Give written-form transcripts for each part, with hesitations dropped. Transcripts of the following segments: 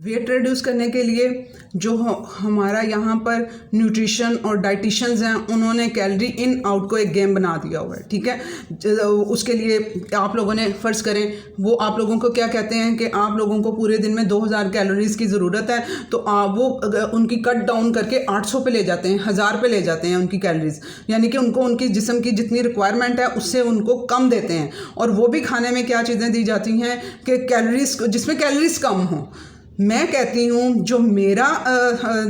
Weight reduce करने के लिए जो हमारा यहाँ पर न्यूट्रिशन और डाइटिशियंस हैं उन्होंने कैलोरी इन आउट को एक गेम बना दिया हुआ है। ठीक है, उसके लिए आप लोगों ने फ़र्ज़ करें वो आप लोगों को क्या कहते हैं कि आप लोगों को पूरे दिन में 2000 कैलोरीज़ की ज़रूरत है, तो वो उनकी कट डाउन करके 800 पे ले जाते हैं, 1000 पे ले जाते हैं उनकी कैलोरीज़, यानी कि उनको उनकी जिस्म की जितनी रिक्वायरमेंट है उससे उनको कम देते हैं। और वो भी खाने में क्या चीज़ें दी जाती हैं कि कैलोरीज़ जिसमें कैलोरीज़ कम हो। मैं कहती हूँ जो मेरा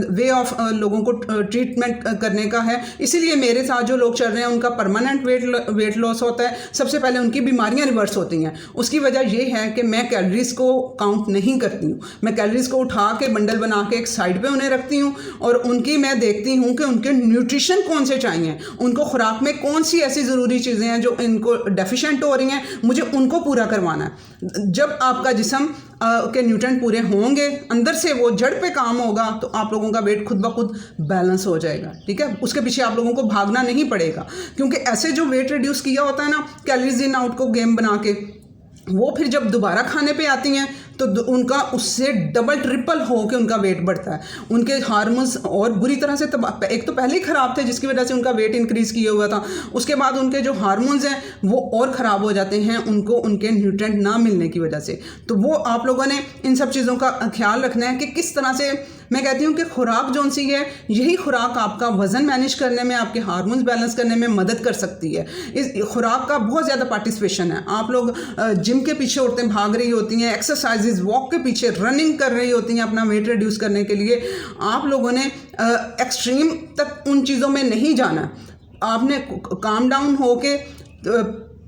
वे ऑफ लोगों को ट्रीटमेंट करने का है, इसीलिए मेरे साथ जो लोग चल रहे हैं उनका परमानेंट वेट लॉस होता है। सबसे पहले उनकी बीमारियां रिवर्स होती हैं। उसकी वजह ये है कि मैं कैलोरीज़ को काउंट नहीं करती हूँ। मैं कैलोरीज़ को उठा के बंडल बना के एक साइड पे उन्हें रखती हूँ और उनकी मैं देखती हूँ कि उनके न्यूट्रिशन कौन से चाहिए, उनको खुराक में कौन सी ऐसी ज़रूरी चीज़ें हैं जो इनको डेफिशिएंट हो रही हैं, मुझे उनको पूरा करवाना है। जब आपका जिस्म के न्यूट्रिएंट पूरे होंगे, अंदर से वो जड़ पे काम होगा, तो आप लोगों का वेट खुद ब खुद बैलेंस हो जाएगा। ठीक है, उसके पीछे आप लोगों को भागना नहीं पड़ेगा, क्योंकि ऐसे जो वेट रिड्यूस किया होता है ना कैलोरीज इन आउट को गेम बना के, वो फिर जब दोबारा खाने पे आती हैं तो उनका उससे डबल ट्रिपल हो के उनका वेट बढ़ता है। उनके हार्मोन्स और बुरी तरह से एक तो पहले ही ख़राब थे जिसकी वजह से उनका वेट इंक्रीज़ किया हुआ था, उसके बाद उनके जो हार्मोन्स हैं वो और ख़राब हो जाते हैं उनको उनके न्यूट्रिएंट ना मिलने की वजह से। तो वो आप लोगों ने इन सब चीज़ों का ख्याल रखना है कि किस तरह से। मैं कहती हूँ कि खुराक जो सी है, यही खुराक आपका वज़न मैनेज करने में, आपके हार्मोन्स बैलेंस करने में मदद कर सकती है। इस खुराक का बहुत ज़्यादा पार्टिसिपेशन है। आप लोग जिम के पीछे औरतें भाग रही होती हैं, एक्सरसाइजेज वॉक के पीछे रनिंग कर रही होती हैं अपना वेट रिड्यूस करने के लिए। आप लोगों ने एक्सट्रीम तक उन चीज़ों में नहीं जाना। आपने काम डाउन होके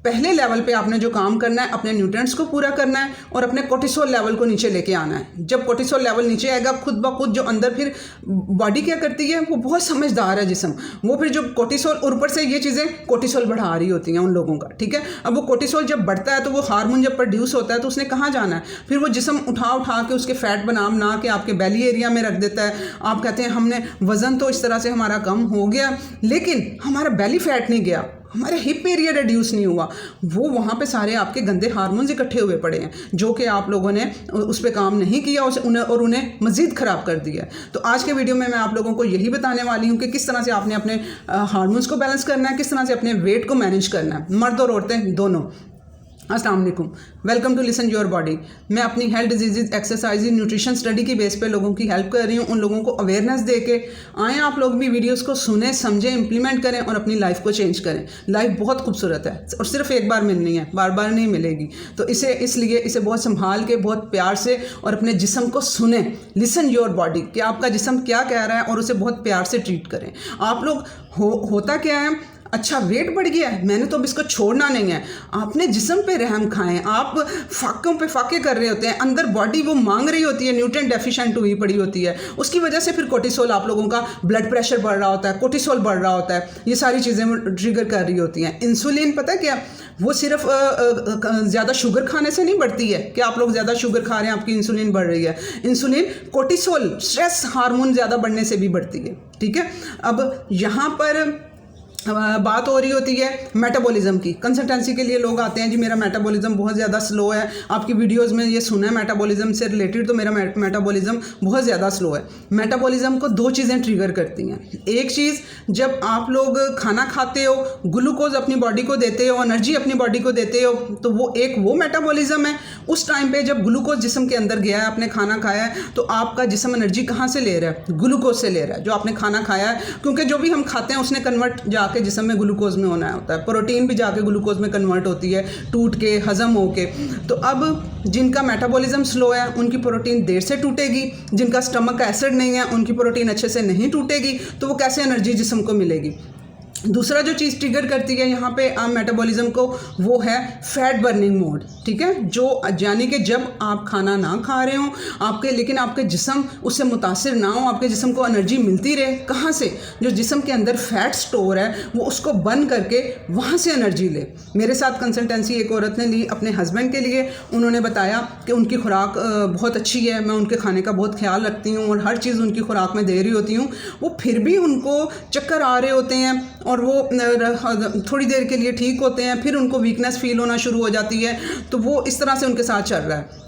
पहले लेवल पे आपने जो काम करना है, अपने न्यूट्रिएंट्स को पूरा करना है और अपने कोर्टिसोल लेवल को नीचे लेके आना है। जब कोर्टिसोल लेवल नीचे आएगा, खुद ब खुद जो अंदर फिर बॉडी क्या करती है, वो बहुत समझदार है जिस्म, वो फिर जो कोर्टिसोल और ऊपर से ये चीज़ें कोर्टिसोल बढ़ा रही होती हैं उन लोगों का। ठीक है, अब वो कोर्टिसोल जब बढ़ता है तो वो हार्मोन जब प्रोड्यूस होता है तो उसने कहाँ जाना है, फिर वो जिस्म उठा के उसके फैट बना के आपके बेली एरिया में रख देता है। आप कहते हैं हमने वज़न तो इस तरह से हमारा कम हो गया, लेकिन हमारा बेली फैट नहीं गया, हमारे हिप एरिया रिड्यूस नहीं हुआ। वो वहाँ पे सारे आपके गंदे हार्मोन्स इकट्ठे हुए पड़े हैं जो कि आप लोगों ने उस पर काम नहीं किया और उन्हें मज़ीद ख़राब कर दिया। तो आज के वीडियो में मैं आप लोगों को यही बताने वाली हूँ कि किस तरह से आपने अपने हार्मोन्स को बैलेंस करना है, किस तरह से अपने वेट को मैनेज करना है, मर्द और औरतें दोनों। अस्सलाम वालेकुम, welcome to listen your body. मैं अपनी health disease exercise nutrition study की बेस पे लोगों की हेल्प कर रही हूँ। उन लोगों को अवेयरनेस दे के आएँ, आप लोग भी वीडियोस को सुने, समझें, इंप्लीमेंट करें और अपनी लाइफ को चेंज करें। लाइफ बहुत खूबसूरत है और सिर्फ एक बार मिलनी है, बार बार नहीं मिलेगी। तो इसलिए इसे बहुत संभाल के, बहुत प्यार से और अपने जिस्म को सुने। लिसन योर बॉडी कि आपका जिस्म क्या कह रहा है और उसे बहुत प्यार से ट्रीट करें। आप लोग होता क्या है, अच्छा वेट बढ़ गया है, मैंने तो अब इसको छोड़ना नहीं है। आपने जिस्म पे रहम खाएं। आप फाकों पे फाके कर रहे होते हैं, अंदर बॉडी वो मांग रही होती है, न्यूट्रिएंट डेफिशिएंट हुई पड़ी होती है, उसकी वजह से फिर कोर्टिसोल आप लोगों का ब्लड प्रेशर बढ़ रहा होता है, कोर्टिसोल बढ़ रहा होता है, ये सारी चीज़ें ट्रिगर कर रही होती हैं। इंसुलिन पता है क्या, वो सिर्फ ज़्यादा शुगर खाने से नहीं बढ़ती है कि आप लोग ज़्यादा शुगर खा रहे हैं आपकी इंसुलिन बढ़ रही है। इंसुलिन कोर्टिसोल स्ट्रेस हार्मोन ज़्यादा बढ़ने से भी बढ़ती है। ठीक है, अब यहाँ पर बात हो रही होती है मेटाबॉलिज्म की। कंसल्टेंसी के लिए लोग आते हैं, जी मेरा मेटाबॉलिज्म बहुत ज़्यादा स्लो है, आपकी वीडियोस में ये सुना है मेटाबॉलिज्म से रिलेटेड, तो मेरा मेटाबॉलिज्म बहुत ज़्यादा स्लो है। मेटाबॉलिज्म को दो चीज़ें ट्रिगर करती हैं। एक चीज़, जब आप लोग खाना खाते हो, ग्लूकोज अपनी बॉडी को देते हो, एनर्जी अपनी बॉडी को देते हो, तो वो मेटाबॉलिज्म है। उस टाइम पर जब ग्लूकोज जिस्म के अंदर गया है, आपने खाना खाया है, तो आपका जिस्म एनर्जी कहाँ से ले रहा है, ग्लूकोज से ले रहा है, जो आपने खाना खाया है। क्योंकि जो भी हम खाते हैं उसने कन्वर्ट जाके जिस्म में ग्लूकोज में होना होता है, प्रोटीन भी जाके ग्लूकोज में कन्वर्ट होती है, टूट के हजम होके। तो अब जिनका मेटाबॉलिज्म स्लो है उनकी प्रोटीन देर से टूटेगी, जिनका स्टमक का एसिड नहीं है उनकी प्रोटीन अच्छे से नहीं टूटेगी, तो वो कैसे एनर्जी जिस्म को मिलेगी। दूसरा जो चीज़ ट्रिगर करती है यहाँ पे मेटाबॉलिज्म को, वो है फैट बर्निंग मोड। ठीक है, जो यानी कि जब आप खाना ना खा रहे हो लेकिन आपके जिस्म उससे मुतासिर ना हो, आपके जिस्म को एनर्जी मिलती रहे। कहाँ से, जो जिस्म के अंदर फैट स्टोर है वो उसको बर्न करके वहाँ से एनर्जी ले। मेरे साथ कंसल्टेंसी एक औरत ने ली अपने हस्बैंड के लिए। उन्होंने बताया कि उनकी खुराक बहुत अच्छी है, मैं उनके खाने का बहुत ख्याल रखती हूँ और हर चीज़ उनकी खुराक में दे रही होती हूँ, वो फिर भी उनको चक्कर आ रहे होते हैं और वो थोड़ी देर के लिए ठीक होते हैं, फिर उनको वीकनेस फील होना शुरू हो जाती है। तो वो इस तरह से उनके साथ चल रहा है।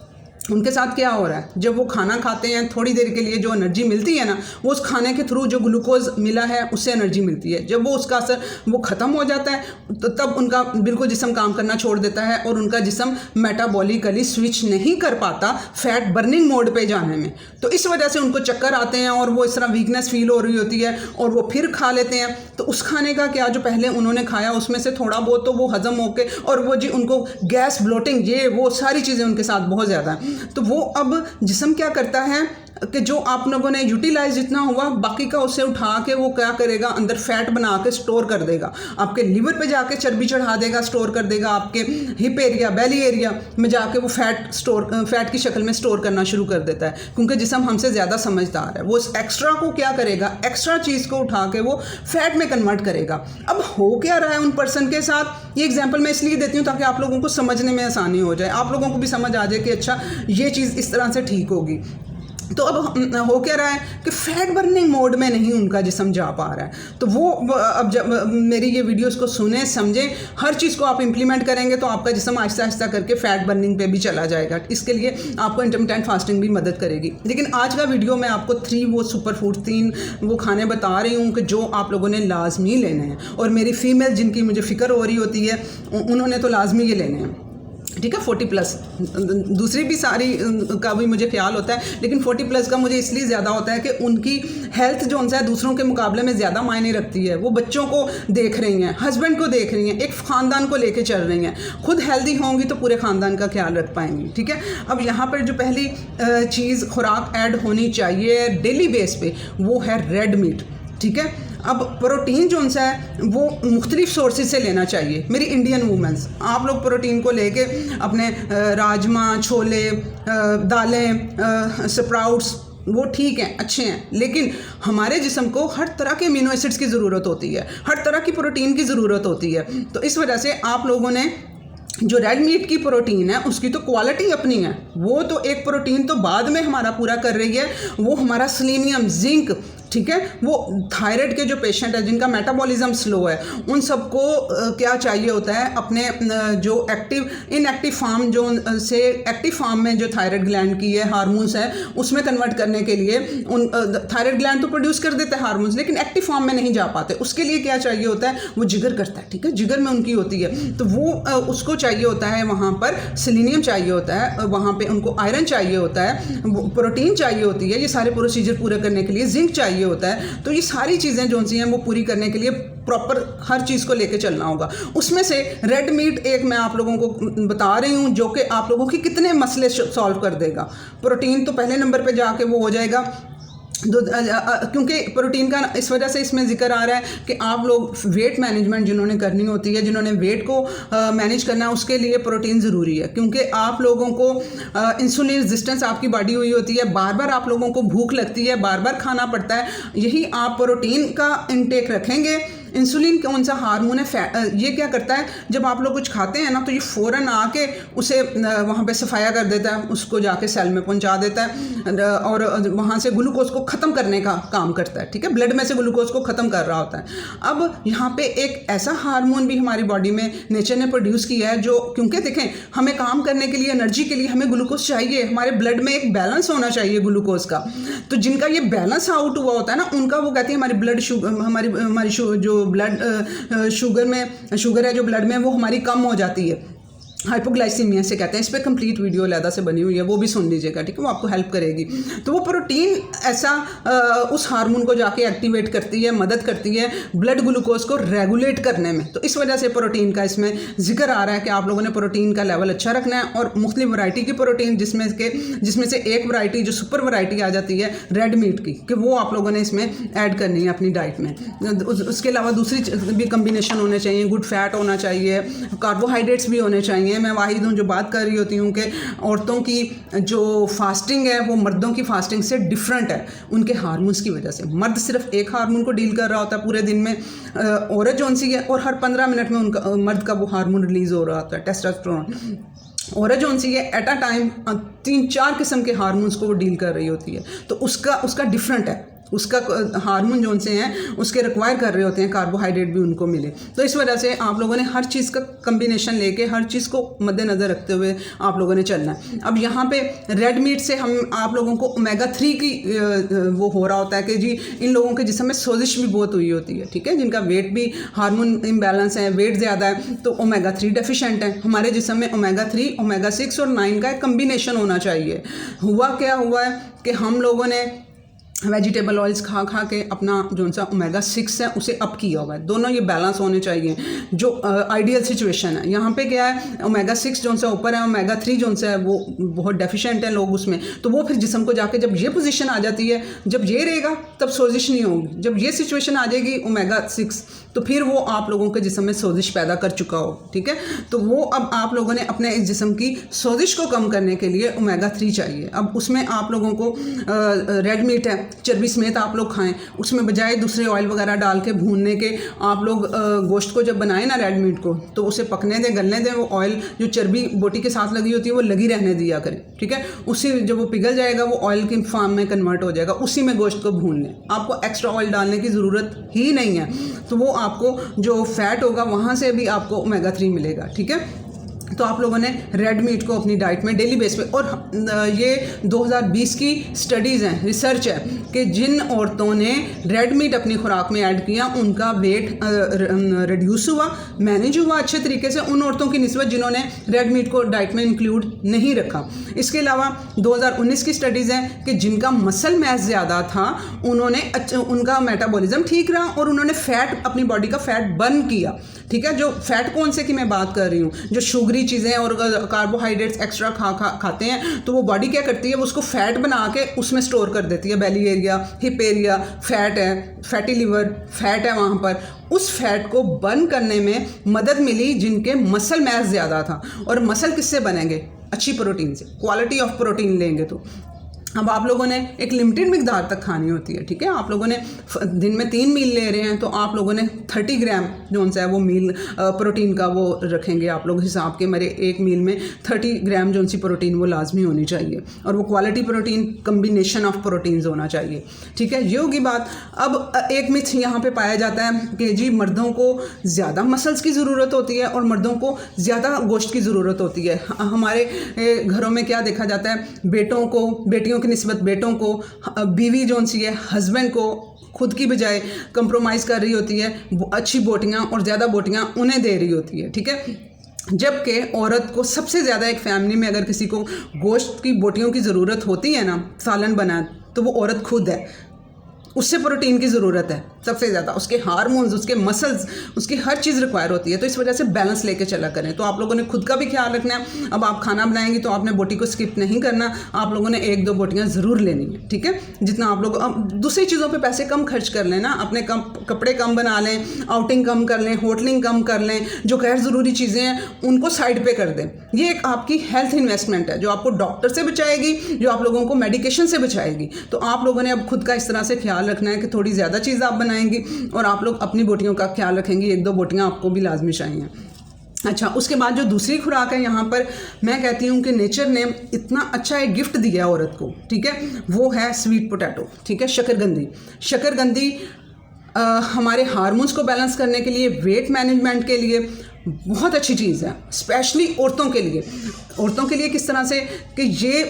उनके साथ क्या हो रहा है, जब वो खाना खाते हैं थोड़ी देर के लिए जो एनर्जी मिलती है ना, वो उस खाने के थ्रू जो ग्लूकोज मिला है उससे एनर्जी मिलती है। जब वो उसका असर वो ख़त्म हो जाता है तो तब उनका बिल्कुल जिस्म काम करना छोड़ देता है और उनका जिस्म मेटाबॉलिकली स्विच नहीं कर पाता फैट बर्निंग मोड पे जाने में। तो इस वजह से उनको चक्कर आते हैं और वो इस तरह वीकनेस फील हो रही होती है और वो फिर खा लेते हैं। तो उस खाने का क्या, जो पहले उन्होंने खाया उसमें से थोड़ा बहुत तो वो हजम होके, और वो जी उनको गैस ब्लोटिंग ये वो सारी चीज़ें उनके साथ बहुत ज़्यादा है। तो वो अब जिस्म क्या करता है कि जो आप लोगों ने यूटिलाइज जितना हुआ बाकी का उससे उठा के वो क्या करेगा, अंदर फैट बना के स्टोर कर देगा, आपके लीवर पे जाके चर्बी चढ़ा देगा, स्टोर कर देगा, आपके हिप एरिया बेली एरिया में जाके वो फैट की शक्ल में स्टोर करना शुरू कर देता है। क्योंकि जिस्म हमसे ज़्यादा समझदार है, वो इस एक्स्ट्रा को क्या करेगा, एक्स्ट्रा चीज़ को उठा के वो फैट में कन्वर्ट करेगा। अब हो क्या रहा है उन पर्सन के साथ, ये एग्जाम्पल मैं इसलिए देती हूँ ताकि आप लोगों को समझने में आसानी हो जाए, आप लोगों को भी समझ आ जाए कि अच्छा ये चीज़ इस तरह से ठीक होगी। तो अब हो क्या रहा है कि फैट बर्निंग मोड में नहीं उनका जिस्म जा पा रहा है। तो वो अब जब मेरी ये वीडियोस को सुने समझें, हर चीज़ को आप इम्प्लीमेंट करेंगे तो आपका जिस्म आहिस्ता आहिस्ता करके फैट बर्निंग पे भी चला जाएगा। इसके लिए आपको इंटरमिटेंट फास्टिंग भी मदद करेगी। लेकिन आज का वीडियो मैं आपको 3 वो सुपर फूड 3 वो खाने बता रही हूँ कि जो आप लोगों ने लाजमी लेने हैं, और मेरी फीमेल जिनकी मुझे फ़िक्र हो रही होती है उन्होंने तो लाजमी ये लेने हैं, ठीक है। 40+, दूसरी भी सारी का भी मुझे ख्याल होता है, लेकिन 40+ का मुझे इसलिए ज़्यादा होता है कि उनकी हेल्थ जो उनसे दूसरों के मुकाबले में ज़्यादा मायने रखती है। वो बच्चों को देख रही हैं, हस्बैंड को देख रही हैं, एक ख़ानदान को लेके चल रही हैं। खुद हेल्दी होंगी तो पूरे ख़ानदान का ख्याल रख पाएंगी, ठीक है। अब यहाँ पर जो पहली चीज़ खुराक ऐड होनी चाहिए डेली बेस पे वो है रेड मीट, ठीक है। अब प्रोटीन जो उनसे है वो मुख्तलिफ सोर्सेज से लेना चाहिए। मेरी इंडियन वूमेंस, आप लोग प्रोटीन को लेके अपने राजमा, छोले, दालें, स्प्राउट्स वो ठीक हैं, अच्छे हैं, लेकिन हमारे जिस्म को हर तरह के अमीनो एसिड्स की ज़रूरत होती है, हर तरह की प्रोटीन की ज़रूरत होती है। तो इस वजह से आप लोगों ने जो रेड मीट की प्रोटीन है उसकी तो क्वालिटी अपनी है, वो तो एक प्रोटीन तो बाद में हमारा पूरा कर रही है, वो हमारा सेलेनियम, जिंक, ठीक है। वो थायराइड के जो पेशेंट है जिनका मेटाबॉलिज्म स्लो है उन सबको क्या चाहिए होता है, अपने जो इनएक्टिव फार्म जो से एक्टिव फार्म में जो थायराइड ग्लैंड की है हार्मोन्स है उसमें कन्वर्ट करने के लिए उन थायराइड ग्लैंड तो प्रोड्यूस कर देता है हार्मोन्स, लेकिन एक्टिव फार्म में नहीं जा पाते। उसके लिए क्या चाहिए होता है, वो जिगर करता है, ठीक है, जिगर में उनकी होती है, तो वो उसको चाहिए होता है, वहाँ पर सेलेनियम चाहिए होता है, वहाँ पर उनको आयरन चाहिए होता है, प्रोटीन चाहिए होती है, ये सारे प्रोसीजर पूरे करने के लिए जिंक चाहिए होता है। तो ये सारी चीज़ें जो सी हैं वो पूरी करने के लिए प्रॉपर हर चीज़ को लेके चलना होगा। उसमें से रेड मीट एक मैं आप लोगों को बता रही हूँ जो कि आप लोगों की कितने मसले सॉल्व कर देगा। प्रोटीन तो पहले नंबर पे जाके वो हो जाएगा, क्योंकि प्रोटीन का इस वजह से इसमें जिक्र आ रहा है कि आप लोग वेट मैनेजमेंट जिन्होंने करनी होती है, जिन्होंने वेट को मैनेज करना है, उसके लिए प्रोटीन ज़रूरी है। क्योंकि आप लोगों को इंसुलिन रेजिस्टेंस आपकी बॉडी हुई होती है, बार बार आप लोगों को भूख लगती है, बार बार खाना पड़ता है। यही आप प्रोटीन का इंटेक रखेंगे। इंसुलिन कौन सा हार्मोन है, ये क्या करता है, जब आप लोग कुछ खाते हैं ना तो ये फ़ौरन आके उसे वहाँ पे सफाया कर देता है, उसको जाके सेल में पहुँचा देता है और वहाँ से ग्लूकोज को ख़त्म करने का काम करता है, ठीक है, ब्लड में से ग्लूकोज को ख़त्म कर रहा होता है। अब यहाँ पे एक ऐसा हार्मोन भी हमारी बॉडी में नेचर ने प्रोड्यूस किया है जो, क्योंकि देखें हमें काम करने के लिए, एनर्जी के लिए हमें ग्लूकोज चाहिए, हमारे ब्लड में एक बैलेंस होना चाहिए ग्लूकोज का। तो जिनका ये बैलेंस आउट हुआ होता है ना, उनका वो कहते हैं हमारी ब्लड शुगर, हमारी जो ब्लड शुगर है जो ब्लड में, वो हमारी कम हो जाती है, हाइपोग्लाइसीमिया से कहते हैं। इस पर कंप्लीट वीडियो अलग से बनी हुई है, वो भी सुन लीजिएगा, ठीक है, वो आपको हेल्प करेगी। तो वो प्रोटीन ऐसा उस हार्मोन को जाके एक्टिवेट करती है, मदद करती है ब्लड ग्लूकोज को रेगुलेट करने में। तो इस वजह से प्रोटीन का इसमें जिक्र आ रहा है कि आप लोगों ने प्रोटीन का लेवल अच्छा रखना है, और मुख्तलिफ वैरायटी की प्रोटीन, जिसमें से एक वैरायटी जो सुपर वैरायटी आ जाती है रेड मीट की, कि वो आप लोगों ने इसमें ऐड करनी है अपनी डाइट में। उसके अलावा दूसरी भी कम्बिनेशन होने चाहिए, गुड फैट होना चाहिए, कार्बोहाइड्रेट्स भी होने चाहिए। मैं वाहिद हूँ जो बात कर रही होती हूँ कि औरतों की जो फास्टिंग है वो मर्दों की फास्टिंग से डिफरेंट है उनके हार्मोन्स की वजह से। मर्द सिर्फ एक हार्मोन को डील कर रहा होता है पूरे दिन में, औरत जो सी है, और हर 15 मिनट में उनका मर्द का वो हार्मोन रिलीज हो रहा होता है, टेस्टोस्टेरोन। औरत जो सी है एट अ टाइम 3-4 किस्म के हार्मोन्स को वो डील कर रही होती है, तो उसका डिफरेंट है। उसका हार्मोन जो से हैं उसके रिक्वायर कर रहे होते हैं, कार्बोहाइड्रेट भी उनको मिले। तो इस वजह से आप लोगों ने हर चीज़ का कम्बिनेशन लेके हर चीज़ को मद्देनज़र रखते हुए आप लोगों ने चलना है। अब यहाँ पे रेड मीट से हम आप लोगों को ओमेगा 3 की वो हो रहा होता है कि जी इन लोगों के जिस्म में सोजिश भी बहुत हुई होती है, ठीक है, जिनका वेट भी हार्मोन इम्बैलेंस है, वेट ज़्यादा है, तो ओमेगा 3 डेफिशिएंट है। हमारे जिस्म में ओमेगा 3, ओमेगा 6 और 9 का एक कम्बिनेशन होना चाहिए। हुआ क्या हुआ है कि हम लोगों ने वेजिटेबल ऑयल्स खा खा के अपना जो सा ओमेगा 6 है उसे अप किया हुआ है। दोनों ये बैलेंस होने चाहिए, जो आइडियल सिचुएशन है। यहाँ पे क्या है, ओमेगा 6 जो सा ऊपर है, ओमेगा 3 जो सा है वो बहुत डेफिशिएंट है लोग उसमें, तो वो फिर जिस्म को जाके जब ये पोजीशन आ जाती है, जब ये रहेगा तब सोजिश नहीं होगी। जब ये सिचुएशन आ जाएगी ओमेगा 6 तो फिर वो आप लोगों के जिस्म में सोजिश पैदा कर चुका हो, ठीक है। तो वो अब आप लोगों ने अपने इस जिस्म की सोजिश को कम करने के लिए ओमेगा 3 चाहिए। अब उसमें आप लोगों को रेड मीट है, चर्बी समेत आप लोग खाएं, उसमें बजाय दूसरे ऑयल वगैरह डाल के भूनने के आप लोग गोश्त को जब बनाएं ना रेड मीट को, तो उसे पकने दें, गलने दें। वो ऑयल जो चर्बी बोटी के साथ लगी होती है वो लगी रहने दिया करें, ठीक है। उसी जब वो पिघल जाएगा वो ऑयल की फॉर्म में कन्वर्ट हो जाएगा, उसी में गोश्त को भून लें। आपको एक्स्ट्रा ऑयल डालने की ज़रूरत ही नहीं है। तो वो आपको जो फैट होगा वहाँ से भी आपको ओमेगा 3 मिलेगा, ठीक है। तो आप लोगों ने रेड मीट को अपनी डाइट में डेली बेस पे, और ये 2020 की स्टडीज़ हैं, रिसर्च है कि जिन औरतों ने रेड मीट अपनी खुराक में ऐड किया उनका वेट रिड्यूस हुआ, मैनेज हुआ अच्छे तरीके से उन औरतों की निस्बत जिन्होंने रेड मीट को डाइट में इंक्लूड नहीं रखा। इसके अलावा 2019 की स्टडीज़ हैं कि जिनका मसल मैस ज़्यादा था उन्होंने उनका मेटाबॉलिज्म ठीक रहा और उन्होंने फ़ैट, अपनी बॉडी का फ़ैट बर्न किया, ठीक है। जो फ़ैट कौन से की मैं बात कर रही हूँ, जो शुगरी चीज़ें और कार्बोहाइड्रेट्स एक्स्ट्रा खाते हैं, तो वो बॉडी क्या करती है, वो उसको फ़ैट बना के उसमें स्टोर कर देती है। बेली एरिया, हिप एरिया फ़ैट है, फैटी लिवर फैट है, वहाँ पर उस फैट को बर्न करने में मदद मिली जिनके मसल मैस ज़्यादा था। और मसल किससे बनेंगे, अच्छी प्रोटीन से, क्वालिटी ऑफ प्रोटीन लेंगे। तो अब आप लोगों ने एक लिमिटेड मिकदार तक खानी होती है, ठीक है। आप लोगों ने दिन में 3 मील ले रहे हैं तो आप लोगों ने 30 ग्राम जो सा है वो मील प्रोटीन का वो रखेंगे आप लोग हिसाब के। मेरे एक मील में 30 ग्राम जो सी प्रोटीन वो लाजमी होनी चाहिए, और वो quality protein, combination of proteins होना चाहिए, ठीक है। ये होगी बात। अब एक मिथ यहाँ पे पाया जाता है कि जी मर्दों को ज़्यादा मसल्स की ज़रूरत होती है और मर्दों को ज़्यादा गोश्त की ज़रूरत होती है। हमारे घरों में क्या देखा जाता है, बेटों को, बेटियों की निस्बत बेटों को, बीवी जो सी है हस्बैंड को खुद की बजाय कंप्रोमाइज़ कर रही होती है, अच्छी बोटियां और ज़्यादा बोटियां उन्हें दे रही होती है, ठीक है। जबकि औरत को सबसे ज़्यादा एक फैमिली में अगर किसी को गोश्त की बोटियों की ज़रूरत होती है ना, सालन बना, तो वो औरत खुद है। उससे प्रोटीन की ज़रूरत है सबसे ज़्यादा, उसके हार्मोन्स, उसके मसल्स, उसकी हर चीज़ रिक्वायर होती है। तो इस वजह से बैलेंस लेके चला करें। तो आप लोगों ने खुद का भी ख्याल रखना है। अब आप खाना बनाएंगे तो आपने बोटी को स्किप नहीं करना, आप लोगों ने 1-2 बोटियां ज़रूर लेनी है, ठीक है। जितना आप लोग अब दूसरी चीज़ों पे पैसे कम खर्च कर लें ना, अपने कपड़े कम बना लें, आउटिंग कम कर लें, होटलिंग कम कर लें, जो गैर ज़रूरी चीज़ें हैं उनको साइड पे कर दें। ये एक आपकी हेल्थ इन्वेस्टमेंट है जो आपको डॉक्टर से बचाएगी, जो आप लोगों को मेडिकेशन से बचाएगी। तो आप लोगों ने अब खुद का इस तरह से ख्याल रखना है कि थोड़ी ज़्यादा चीज़ आप बनाएंगी और आप लोग अपनी बोटियों का ख्याल रखेंगी। 1-2 बोटियां आपको भी लाजमी चाहिए। अच्छा, उसके बाद जो दूसरी खुराक है, यहाँ पर मैं कहती हूँ कि नेचर ने इतना अच्छा एक गिफ्ट दिया है औरत को, ठीक है, वो है स्वीट पोटैटो, ठीक है, शकरकंदी। शकरकंदी हमारे हार्मोन्स को बैलेंस करने के लिए, वेट मैनेजमेंट के लिए बहुत अच्छी चीज़ है, स्पेशली औरतों के लिए। औरतों के लिए किस तरह से कि ये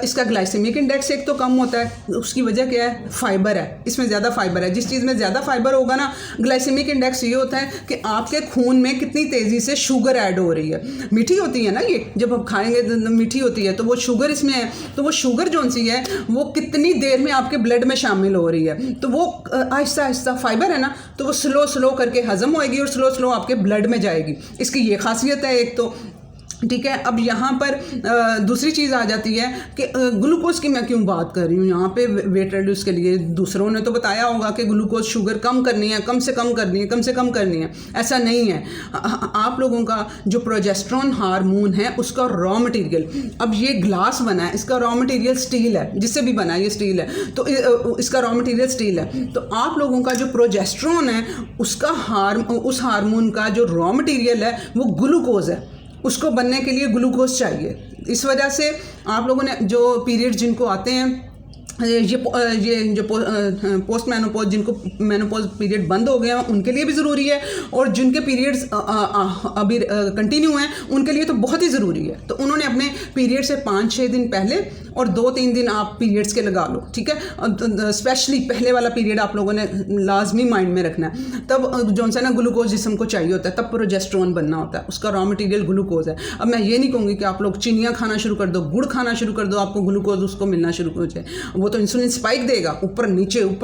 इसका ग्लाइसेमिक इंडेक्स एक तो कम होता है, उसकी वजह क्या है, फाइबर है, इसमें ज़्यादा फाइबर है। जिस चीज़ में ज़्यादा फाइबर होगा ना, ग्लाइसेमिक इंडेक्स ये होता है कि आपके खून में कितनी तेज़ी से शुगर ऐड हो रही है। मीठी होती है ना ये, जब आप खाएंगे तो मीठी होती है, तो वो शुगर इसमें है, तो वो शुगर जो सी है वो कितनी देर में आपके ब्लड में शामिल हो रही है। तो वो आहिस्ता आहिस्ता फाइबर है ना, तो वो स्लो करके हजम होएगी और स्लो आपके ब्लड में जाएगी। इसकी ये खासियत है एक तो, ठीक है। अब यहाँ पर दूसरी चीज़ आ जाती है कि ग्लूकोज की मैं क्यों बात कर रही हूँ यहाँ पे वेट रिड्यूस के लिए। दूसरों ने तो बताया होगा कि ग्लूकोज शुगर कम करनी है, कम से कम करनी है। ऐसा नहीं है। आप लोगों का जो प्रोजेस्टेरोन हार्मोन है उसका रॉ मटेरियल, अब ये ग्लास बना है, इसका रॉ मटेरियल स्टील है, जिससे भी बना है ये स्टील है, तो इसका रॉ मटेरियल स्टील है। तो आप लोगों का जो प्रोजेस्टेरोन है उसका उस हार्मोन का जो रॉ मटेरियल है वो ग्लूकोज है। उसको बनने के लिए ग्लूकोज चाहिए। इस वजह से आप लोगों ने जो पीरियड जिनको आते हैं ये जो पोस्ट मेनोपॉज, जिनको मेनोपॉज पीरियड बंद हो गया उनके लिए भी ज़रूरी है, और जिनके पीरियड्स अभी कंटिन्यू हैं उनके लिए तो बहुत ही ज़रूरी है। तो उन्होंने अपने पीरियड से 5-6 दिन पहले और 2-3 दिन आप पीरियड्स के लगा लो, ठीक है। स्पेशली पहले वाला पीरियड आप लोगों ने लाजमी माइंड में रखना है। तब जो सा ना ग्लूकोज जिस्म को चाहिए होता है, तब प्रोजेस्टेरोन बनना होता है, उसका रॉ मटेरियल ग्लूकोज है। अब मैं ये नहीं कहूँगी कि आप लोग चीनियाँ खाना शुरू कर दो, गुड़ खाना शुरू कर दो, आपको ग्लूकोज उसको मिलना शुरू हो जाए। वो तो इंसुलिन स्पाइक देगा, ऊपर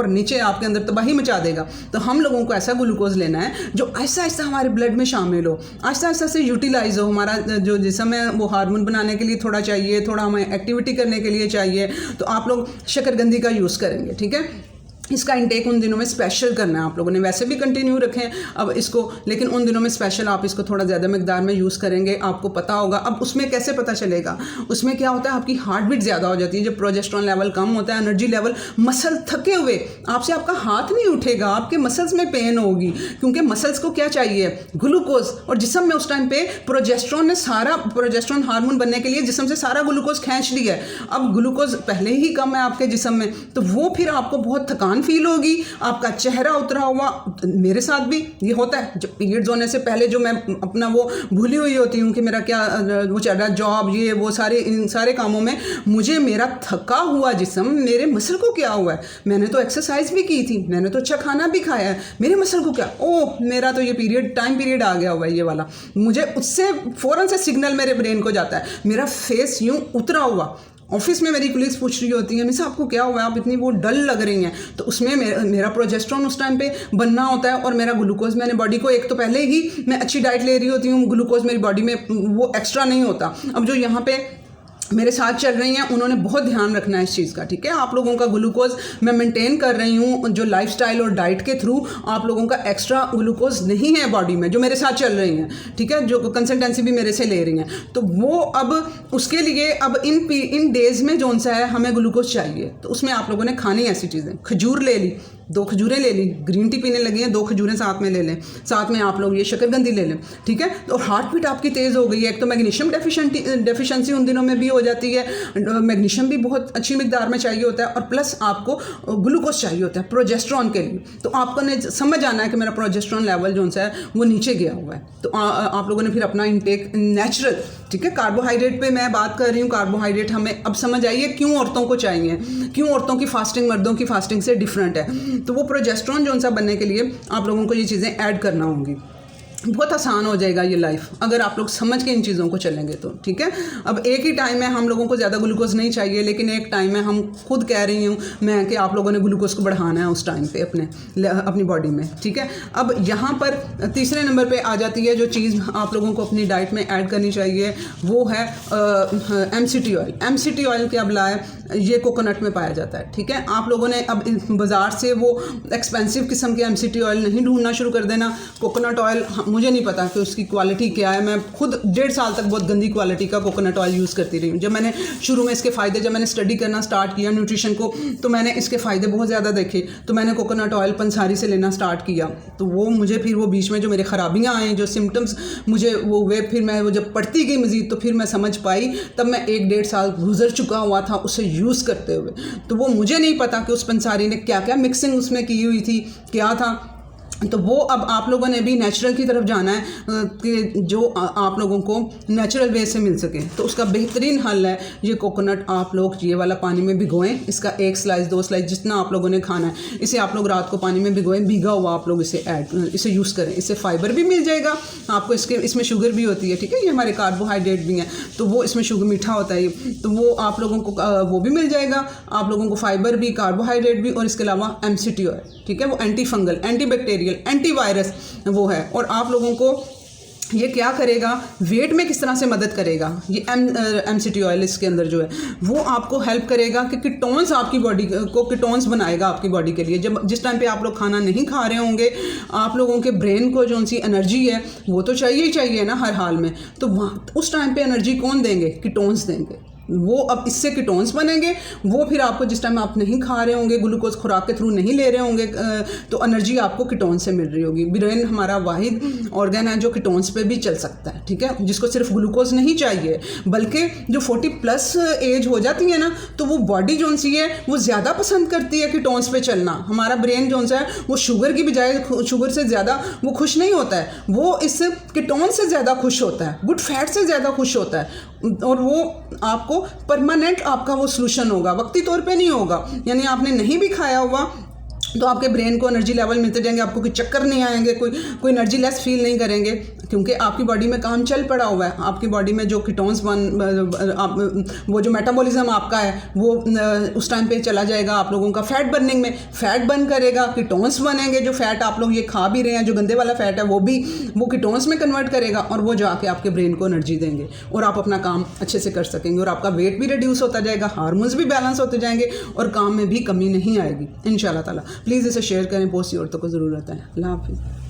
नीचे आपके अंदर तबाही मचा देगा। तो हम लोगों को ऐसा ग्लूकोज लेना है जो आहिस्ता आहिस्ता हमारे ब्लड में शामिल हो, आहिस्ता आहिस्ता से यूटिलाइज हो। हमारा जो जिस्म है वो हार्मोन बनाने के लिए थोड़ा चाहिए, थोड़ा हमें एक्टिविटी करने के लिए चाहिए, तो आप लोग शकरकंदी का यूज़ करेंगे, ठीक है। इसका इंटेक उन दिनों में स्पेशल करना है। आप लोगों ने वैसे भी कंटिन्यू रखें अब इसको, लेकिन उन दिनों में स्पेशल आप इसको थोड़ा ज़्यादा मकदार में यूज़ करेंगे, आपको पता होगा। अब उसमें कैसे पता चलेगा, उसमें क्या होता है, आपकी हार्ट बीट ज़्यादा हो जाती है। जब प्रोजेस्टेरोन लेवल कम होता है, एनर्जी लेवल, मसल थके हुए, आपसे आपका हाथ नहीं उठेगा, आपके मसल्स में पेन होगी, क्योंकि मसल्स को क्या चाहिए, ग्लूकोज। और जिस्म में उस टाइम पे प्रोजेस्टेरोन ने सारा, प्रोजेस्टेरोन हार्मोन बनने के लिए जिस्म से सारा ग्लूकोज खींच लिया है। अब ग्लूकोज पहले ही कम है आपके जिस्म में, तो वो फिर आपको बहुत थकान फील होगी, आपका चेहरा उतरा हुआ। मेरे साथ भी ये होता है, जब पीरियड्स होने से पहले जो मैं अपना वो भूली हुई होती हूँ कि मेरा क्या वो चल रहा है, जॉब, ये वो सारे, इन सारे कामों में मुझे मेरा थका हुआ जिस्म, मेरे मसल को क्या हुआ है, मैंने तो एक्सरसाइज भी की थी, मैंने तो अच्छा खाना भी खाया है, मेरे मसल को क्या, ओह मेरा तो ये पीरियड, टाइम पीरियड आ गया हुआ है ये वाला। मुझे उससे फ़ौरन से सिग्नल मेरे ब्रेन को जाता है, मेरा फेस यूँ उतरा हुआ। ऑफिस में मेरी कलीग्स पूछ रही होती हैं, मिस आपको क्या हुआ है, आप इतनी वो डल लग रही हैं, तो उसमें मेरा प्रोजेस्टेरोन उस टाइम पे बनना होता है, और मेरा ग्लूकोज, मैंने बॉडी को, एक तो पहले ही मैं अच्छी डाइट ले रही होती हूँ, ग्लूकोज मेरी बॉडी में वो एक्स्ट्रा नहीं होता। अब जो यहाँ पे मेरे साथ चल रही हैं उन्होंने बहुत ध्यान रखना है इस चीज़ का, ठीक है। आप लोगों का ग्लूकोज मैं मेंटेन कर रही हूँ, जो लाइफस्टाइल और डाइट के थ्रू आप लोगों का एक्स्ट्रा ग्लूकोज नहीं है बॉडी में, जो मेरे साथ चल रही हैं, ठीक है, जो कंसल्टेंसी भी मेरे से ले रही हैं। तो वो अब उसके लिए अब इन डेज़ में जौन सा है हमें ग्लूकोज चाहिए, तो उसमें आप लोगों ने खानी ऐसी चीज़ें, खजूर ले ली, 2 खजूरें ले ली, ग्रीन टी पीने लगी हैं 2 खजूरें साथ में ले लें, साथ में आप लोग ये शकरकंदी ले लें, ठीक है। तो हार्ट बीट आपकी तेज़ हो गई है, एक तो मैग्नीशियम डेफिशिएंसी उन दिनों में भी हो जाती है, मैग्नीशियम भी बहुत अच्छी मिकदार में चाहिए होता है, और प्लस आपको ग्लूकोज चाहिए होता है प्रोजेस्टेरोन के लिए। तो आपको ने समझ आना है कि मेरा प्रोजेस्टेरोन लेवल जो सा है वो नीचे गया हुआ है, तो आप लोगों ने फिर अपना इंटेक नेचुरल, ठीक है। कार्बोहाइड्रेट पे मैं बात कर रही हूँ, कार्बोहाइड्रेट हमें अब समझ आई है क्यों औरतों को चाहिए, क्यों औरतों की फास्टिंग मर्दों की फास्टिंग से डिफरेंट है। तो वो प्रोजेस्टेरोन जो सा बनने के लिए आप लोगों को ये चीज़ें ऐड करना होंगी। बहुत आसान हो जाएगा ये लाइफ अगर आप लोग समझ के इन चीज़ों को चलेंगे तो, ठीक है। अब एक ही टाइम में हम लोगों को ज़्यादा ग्लूकोज नहीं चाहिए, लेकिन एक टाइम में हम खुद कह रही हूँ मैं कि आप लोगों ने ग्लूकोज को बढ़ाना है उस टाइम पे अपनी बॉडी में, ठीक है। अब यहाँ पर तीसरे नंबर पे आ जाती है जो चीज़ आप लोगों को अपनी डाइट में ऐड करनी चाहिए, वो है MCT ऑयल। MCT ऑयल क्या बला है, ये कोकोनट में पाया जाता है, ठीक है। आप लोगों ने अब बाज़ार से वो एक्सपेंसिव किस्म के MCT ऑयल नहीं ढूंढना शुरू कर देना। कोकोनट ऑयल मुझे नहीं पता कि उसकी क्वालिटी क्या है, मैं खुद 1.5 साल तक बहुत गंदी क्वालिटी का कोकोनट ऑयल यूज़ करती रही हूँ। जब मैंने शुरू में इसके फ़ायदे, जब मैंने स्टडी करना स्टार्ट किया न्यूट्रिशन को, तो मैंने इसके फ़ायदे बहुत ज़्यादा देखे, तो मैंने कोकोनट ऑयल पंसारी से लेना स्टार्ट किया। तो वो मुझे फिर वो बीच में जो मेरे ख़राबियाँ आई, जो सिम्टम्स मुझे वो हुए, फिर मैं वो जब पढ़ती गई मज़ीद, तो फिर मैं समझ पाई, तब मैं 1-1.5 साल गुजर चुका हुआ था उसे यूज़ करते हुए। तो वो मुझे नहीं पता कि उस पंसारी ने क्या क्या मिक्सिंग उसमें की हुई थी, क्या था। तो वो अब आप लोगों ने भी नेचुरल की तरफ जाना है कि जो आप लोगों को नेचुरल वे से मिल सके। तो उसका बेहतरीन हल है ये कोकोनट, आप लोग ये वाला पानी में भिगोएं, इसका 1 स्लाइस 2 स्लाइस जितना आप लोगों ने खाना है, इसे आप लोग रात को पानी में भिगोएं, भीगा हुआ आप लोग इसे यूज़ करें। इससे फाइबर भी मिल जाएगा आपको, इसमें शुगर भी होती है, ठीक है, ये हमारे कार्बोहाइड्रेट भी हैं, तो वो इसमें शुगर मीठा होता है, तो वो आप लोगों को वो भी मिल जाएगा, आप लोगों को फाइबर भी, कार्बोहाइड्रेट भी, और इसके अलावा MCT ऑयल, ठीक है, वो anti fungal, anti bacterial, antivirus वो है। और आप लोगों को ये क्या करेगा, वेट में किस तरह से मदद करेगा, ये MCT ऑयल इसके अंदर जो है वो आपको हेल्प करेगा कि कीटोन्स, आपकी बॉडी को कीटोन्स बनाएगा आपकी बॉडी के लिए। जब जिस टाइम पे आप लोग खाना नहीं खा रहे होंगे, आप लोगों के ब्रेन को जो सी एनर्जी है वो तो चाहिए ही चाहिए ना हर हाल में, तो वहाँ उस टाइम पे एनर्जी कौन देंगे, कीटोन्स देंगे, वो अब इससे कीटोन्स बनेंगे, वो फिर आपको जिस टाइम आप नहीं खा रहे होंगे, ग्लूकोज खुराक के थ्रू नहीं ले रहे होंगे, तो एनर्जी आपको कीटोन से मिल रही होगी। ब्रेन हमारा वाहिद ऑर्गन है जो कीटोन्स पे भी चल सकता है, ठीक है, जिसको सिर्फ ग्लूकोज नहीं चाहिए, बल्कि जो 40+ एज हो जाती है ना, तो वो बॉडी जो सी है वो ज़्यादा पसंद करती है कीटोन्स पे चलना। हमारा ब्रेन जो सा है वो शुगर की बजाय शुगर से ज़्यादा वो खुश नहीं होता है, वो इस कीटोन से ज़्यादा खुश होता है, गुड फैट से ज़्यादा खुश होता है, और वो आपको परमानेंट आपका वो सोल्यूशन होगा, वक्ती तौर पे नहीं होगा। यानी आपने नहीं भी खाया हुआ तो आपके ब्रेन को एनर्जी लेवल मिलते जाएंगे, आपको कोई चक्कर नहीं आएंगे, कोई एनर्जी लेस फील नहीं करेंगे, क्योंकि आपकी बॉडी में काम चल पड़ा हुआ है। आपकी बॉडी में जो कीटोन्स वो जो मेटाबॉलिज्म आपका है वो उस टाइम पे चला जाएगा आप लोगों का फैट बर्निंग में, फैट बर्न करेगा, कीटोन्स बनेंगे, जो फैट आप लोग ये खा भी रहे हैं, जो गंदे वाला फैट है वो कीटोन्स में कन्वर्ट करेगा, और वो जाके आपके ब्रेन को एनर्जी देंगे और आप अपना काम अच्छे से कर सकेंगे, और आपका वेट भी रिड्यूस होता जाएगा, हार्मोन्स भी बैलेंस होते जाएंगे, और काम में भी कमी नहीं आएगी इंशाल्लाह ताला। प्लीज़ इसे शेयर करें, बहुत सी औरतों को ज़रूरत है। अल्लाह हाफिज़।